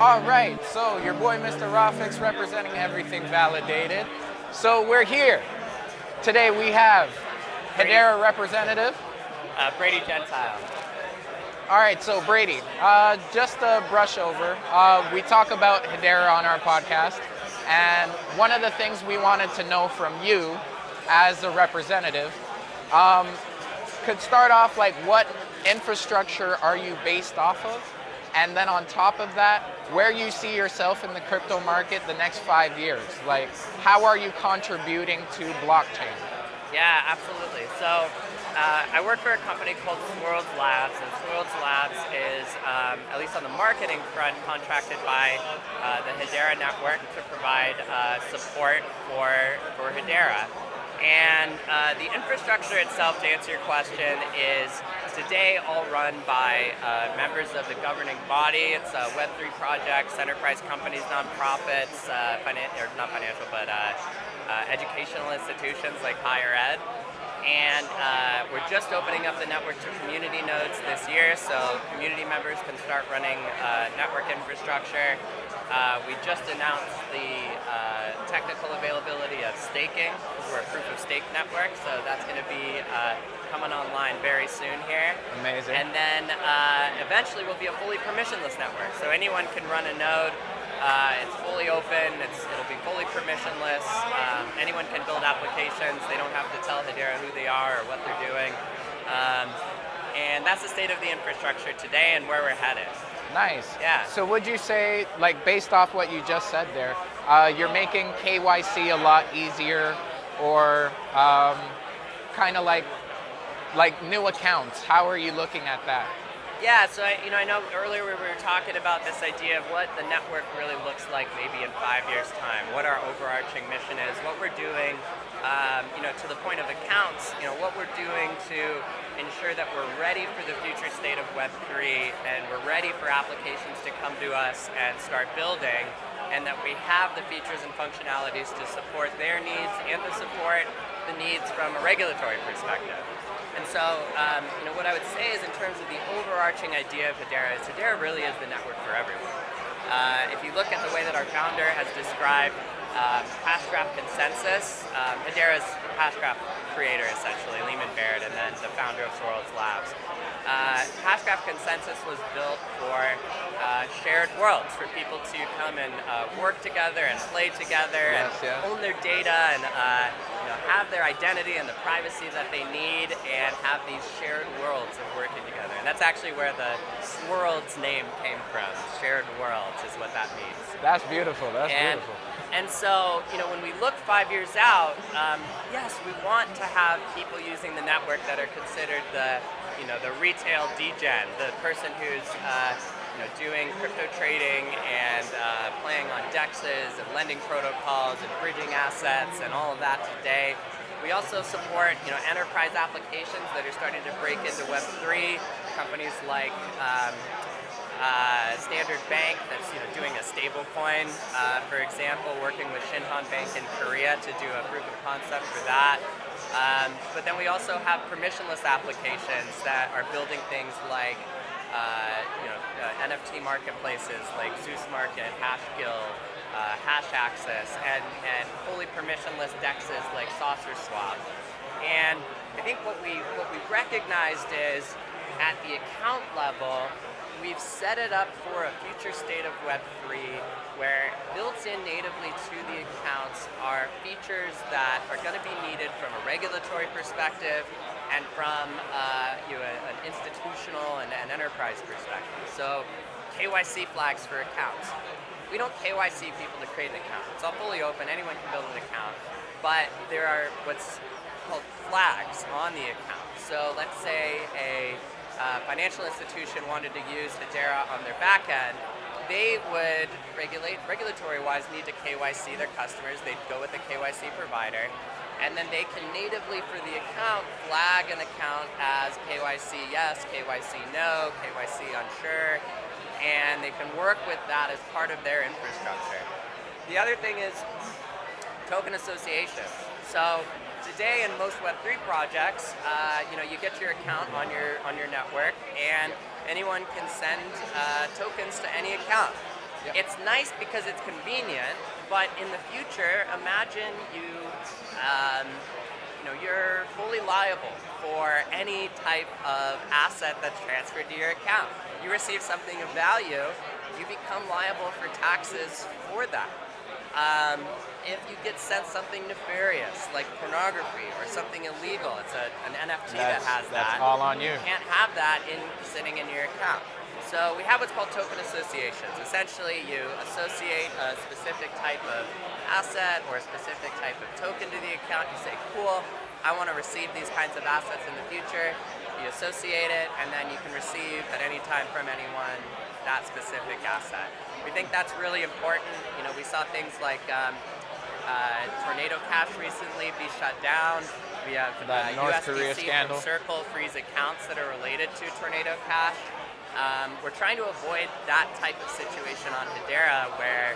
All right, so your boy Mr. Rafix representing Everything Validated. So we're here. Today we have Hedera representative. Brady Gentile. All right, so Brady, just a brush over. We talk about Hedera on our podcast, and one of the things we wanted to know from you as a representative, could start off like what infrastructure are you based off of? And then on top of that, where you see yourself in the crypto market the next 5 years? Like, how are you contributing to blockchain? Yeah, absolutely. So I work for a company called Swirlds Labs, and Swirlds Labs is, at least on the marketing front, contracted by the Hedera network to provide support for Hedera. And the infrastructure itself, to answer your question, is today all run by members of the governing body. It's Web3 projects, enterprise companies, nonprofits, not financial, but educational institutions like higher ed. And we're just opening up the network to community nodes this year, so community members can start running network infrastructure. We just announced the technical availability of staking. We're a proof of stake network, so that's going to be coming online very soon here. Amazing. And then eventually we'll be a fully permissionless network, so anyone can run a node. It's fully open, it'll be fully permissionless. Anyone can build applications. They don't have to tell Hedera who they are or what they're doing. And that's the state of the infrastructure today and where we're headed. Nice. Yeah. So would you say, like based off what you just said there, you're making KYC a lot easier, or kind of like new accounts? How are you looking at that? Yeah, so I know earlier we were talking about this idea of what the network really looks like maybe in 5 years' time, what our overarching mission is, what we're doing, to the point of accounts, what we're doing to ensure that we're ready for the future state of Web3 and we're ready for applications to come to us and start building, and that we have the features and functionalities to support their needs and to support the needs from a regulatory perspective. And so, what I would say is in terms of the overarching idea of Hedera, is Hedera really is the network for everyone. If you look at the way that our founder has described hashgraph consensus, Hedera's hashgraph creator essentially, Lehman Baird, and then the founder of Swirlds Labs. Hashgraph consensus was built for shared worlds, for people to come and work together and play together and own their data and have their identity and the privacy that they need and have these shared worlds of working together. And that's actually where the Swirlds name came from. Shared worlds is what that means. That's beautiful. Beautiful. And so, when we look 5 years out, yes, we want to have people using the network that are considered the retail degen, the person who's doing crypto trading and playing on DEXs and lending protocols and bridging assets and all of that today. We also support enterprise applications that are starting to break into Web3. Companies like Standard Bank that's doing a stable coin, for example, working with Shinhan Bank in Korea to do a proof of concept for that. But then we also have permissionless applications that are building things like NFT marketplaces like Zeus Market, Hashgill, Hash Access, and fully permissionless DEXs like Saucer Swap. And I think what we recognized is at the account level, we've set it up for a future state of Web3 where built in natively to the accounts are features that are going to be needed from a regulatory perspective and from an institutional and an enterprise perspective. So KYC flags for accounts. We don't KYC people to create an account. It's all fully open. Anyone can build an account. But there are what's called flags on the account. So let's say a financial institution wanted to use Hedera on their back end, they would regulatory-wise need to KYC their customers. They'd go with a KYC provider, and then they can natively for the account flag an account as KYC yes, KYC no, KYC unsure, and they can work with that as part of their infrastructure. The other thing is token associations. So today in most Web3 projects, you get your account on your network, and anyone can send tokens to any account. Yep. It's nice because it's convenient, but in the future, imagine you're fully liable for any type of asset that's transferred to your account. You receive something of value, you become liable for taxes for that. If you get sent something nefarious, like pornography or something illegal, it's an NFT that has that's that. all on you. You can't have that sitting in your account. So we have what's called token associations. Essentially, you associate a specific type of asset or a specific type of token to the account. You say, cool, I want to receive these kinds of assets in the future. You associate it, and then you can receive at any time from anyone that specific asset. We think that's really important. We saw things like Tornado Cash recently be shut down. We have the North Korea USDC scandal. from Circle freeze accounts that are related to Tornado Cash. We're trying to avoid that type of situation on Hedera where,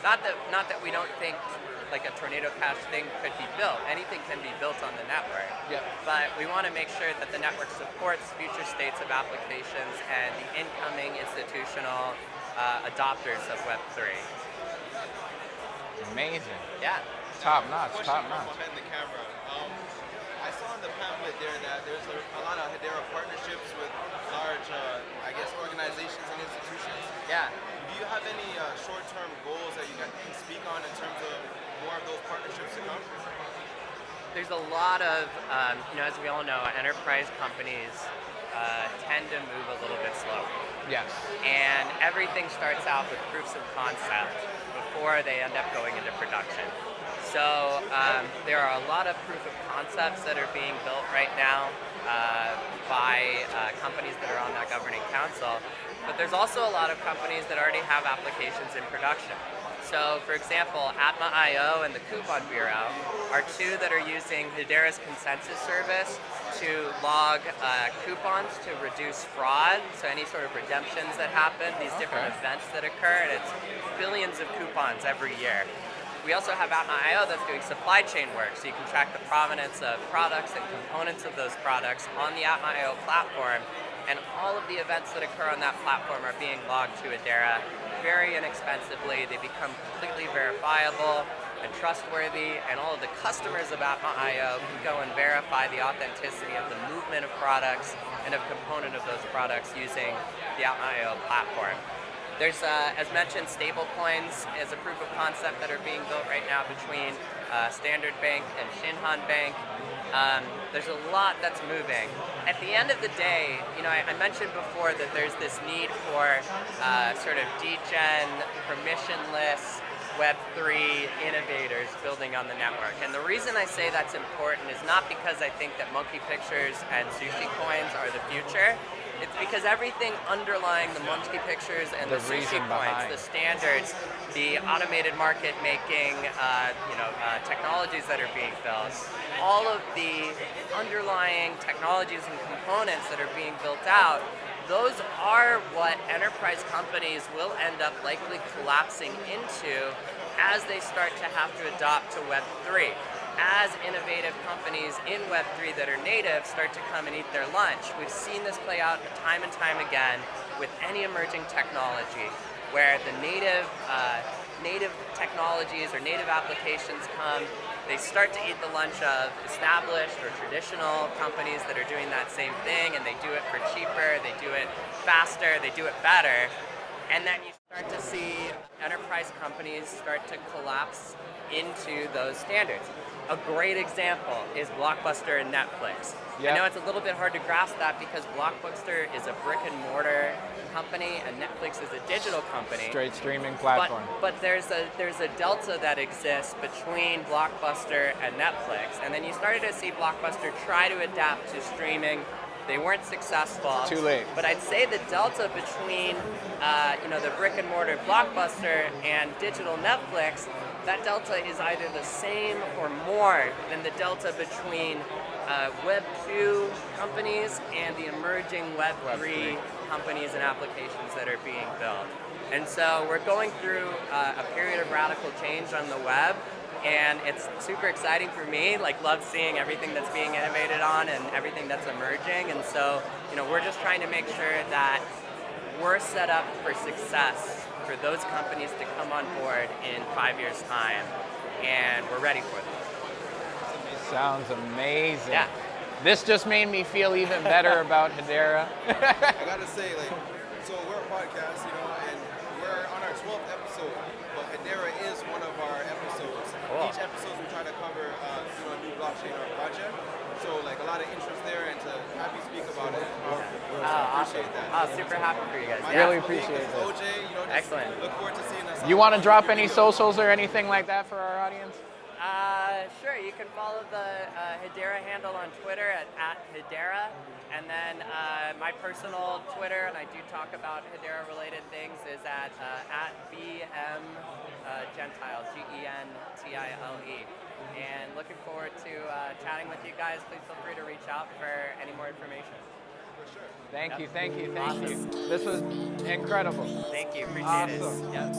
not that we don't think like a Tornado Cash thing could be built. Anything can be built on the network. Yep. But we want to make sure that the network supports future states of applications and the incoming institutional adopters of Web3. Amazing. Yeah. Top notch. Question Top from notch. behind the camera. I saw in the pamphlet there that there's a lot of Hedera partnerships with large, organizations and institutions. Yeah. Do you have any short-term goals that you can speak on in terms of more of those partnerships to come? There's a lot of, as we all know, enterprise companies tend to move a little bit slower. Yes. And everything starts out with proofs of concept before they end up going into production. So there are a lot of proof of concepts that are being built right now by companies that are on that governing council. But there's also a lot of companies that already have applications in production. So, for example, Atma.io and the Coupon Bureau are two that are using Hedera's consensus service to log coupons to reduce fraud, so any sort of redemptions that happen, these different events that occur, and it's billions of coupons every year. We also have Atma.io that's doing supply chain work, so you can track the provenance of products and components of those products on the Atma.io platform, and all of the events that occur on that platform are being logged to Hedera very inexpensively. They become completely verifiable and trustworthy, and all of the customers of Atma.io can go and verify the authenticity of the movement of products and of component of those products using the Atma.io platform. There's, as mentioned, stablecoins as a proof of concept that are being built right now between Standard Bank and Shinhan Bank. There's a lot that's moving. At the end of the day, I mentioned before that there's this need for sort of degen, permissionless, Web3 innovators building on the network. And the reason I say that's important is not because I think that monkey pictures and sushi coins are the future. It's because everything underlying the monkey pictures and the sushi coins, the standards, the automated market making, technologies that are being built, all of the underlying technologies and components that are being built out, those are what enterprise companies will end up likely collapsing into as they start to have to adopt to Web3. As innovative companies in Web3 that are native start to come and eat their lunch. We've seen this play out time and time again with any emerging technology, where the native technologies or native applications come, they start to eat the lunch of established or traditional companies that are doing that same thing, and they do it for cheaper, they do it faster, they do it better, and then you start to see enterprise companies start to collapse into those standards. A great example is Blockbuster and Netflix. Yep. I know it's a little bit hard to grasp that because Blockbuster is a brick and mortar company and Netflix is a digital company. Straight streaming platform. But there's a delta that exists between Blockbuster and Netflix, and then you started to see Blockbuster try to adapt to streaming. They weren't successful. Too late. But I'd say the delta between the brick and mortar Blockbuster and digital Netflix, that delta is either the same or more than the delta between Web 2 companies and the emerging Web 3 companies and applications that are being built. And so we're going through a period of radical change on the web, and it's super exciting for me. Love seeing everything that's being innovated on and everything that's emerging. And so, we're just trying to make sure that we're set up for success for those companies to come on board in 5 years' time, and we're ready for them. Sounds amazing. Yeah. This just made me feel even better about Hedera. I gotta say, like, so we're a podcast, you know, and we're on our 12th episode, but Hedera is one of our episodes. Cool. Each episode we try to cover, a new blockchain or project. So, like, a lot of interest there, and to have you speak about it, I Awesome. appreciate that. Super happy for you guys. My Yeah. Really colleague appreciate is it. OJ, you know, just Excellent. look forward to seeing us. You want to drop any socials or anything like that for our audience? Sure, you can follow the Hedera handle on Twitter at Hedera, and then my personal Twitter, and I do talk about Hedera-related things, is at BM Gentile, Gentile. And looking forward to chatting with you guys. Please feel free to reach out for any more information. For sure. Thank Yep. you, thank you, thank Awesome. you. This was incredible. Thank you, appreciate Awesome. it. Yep.